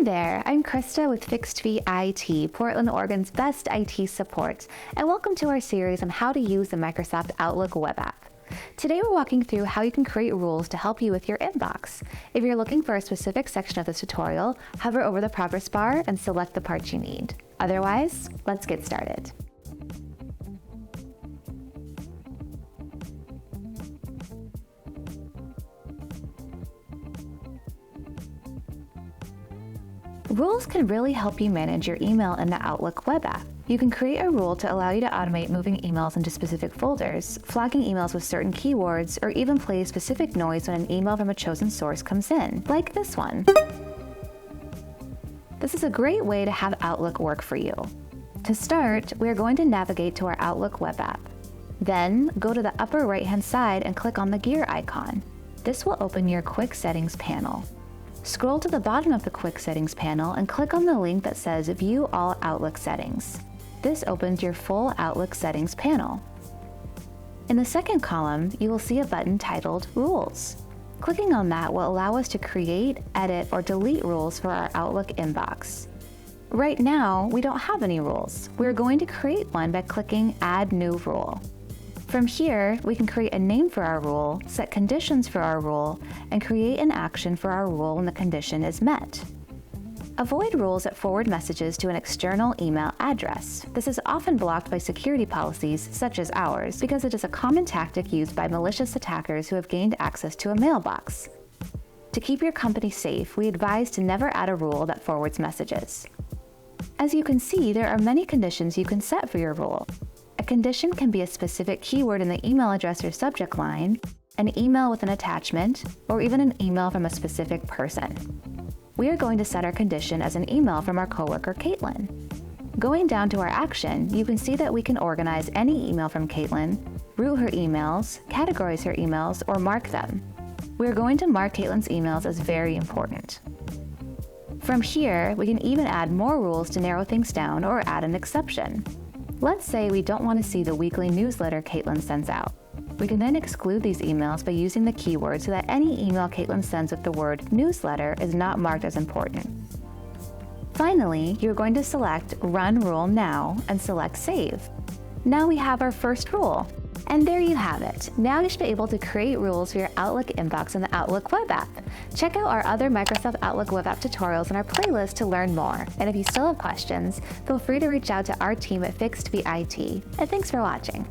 Hi there, I'm Christa with Fixed Fee IT, Portland, Oregon's best IT support, and welcome to our series on how to use the Microsoft Outlook web app. Today we're walking through how you can create rules to help you with your inbox. If you're looking for a specific section of this tutorial, hover over the progress bar and select the part you need. Otherwise, let's get started. Rules can really help you manage your email in the Outlook web app. You can create a rule to allow you to automate moving emails into specific folders, flagging emails with certain keywords, or even play specific noise when an email from a chosen source comes in, like this one. This is a great way to have Outlook work for you. To start, we are going to navigate to our Outlook web app. Then, go to the upper right-hand side and click on the gear icon. This will open your Quick Settings panel. Scroll to the bottom of the Quick Settings panel and click on the link that says View All Outlook Settings. This opens your full Outlook settings panel. In the second column, you will see a button titled Rules. Clicking on that will allow us to create, edit, or delete rules for our Outlook inbox. Right now, we don't have any rules. We're going to create one by clicking Add New Rule. From here, we can create a name for our rule, set conditions for our rule, and create an action for our rule when the condition is met. Avoid rules that forward messages to an external email address. This is often blocked by security policies, such as ours, because it is a common tactic used by malicious attackers who have gained access to a mailbox. To keep your company safe, we advise to never add a rule that forwards messages. As you can see, there are many conditions you can set for your rule. A condition can be a specific keyword in the email address or subject line, an email with an attachment, or even an email from a specific person. We are going to set our condition as an email from our coworker, Caitlin. Going down to our action, you can see that we can organize any email from Caitlin, route her emails, categorize her emails, or mark them. We are going to mark Caitlin's emails as very important. From here, we can even add more rules to narrow things down or add an exception. Let's say we don't want to see the weekly newsletter Caitlin sends out. We can then exclude these emails by using the keyword so that any email Caitlin sends with the word newsletter is not marked as important. Finally, you're going to select Run Rule Now and select Save. Now we have our first rule. And there you have it. Now you should be able to create rules for your Outlook inbox in the Outlook web app. Check out our other Microsoft Outlook web app tutorials in our playlist to learn more. And if you still have questions, feel free to reach out to our team at Fixed Fee IT. And thanks for watching.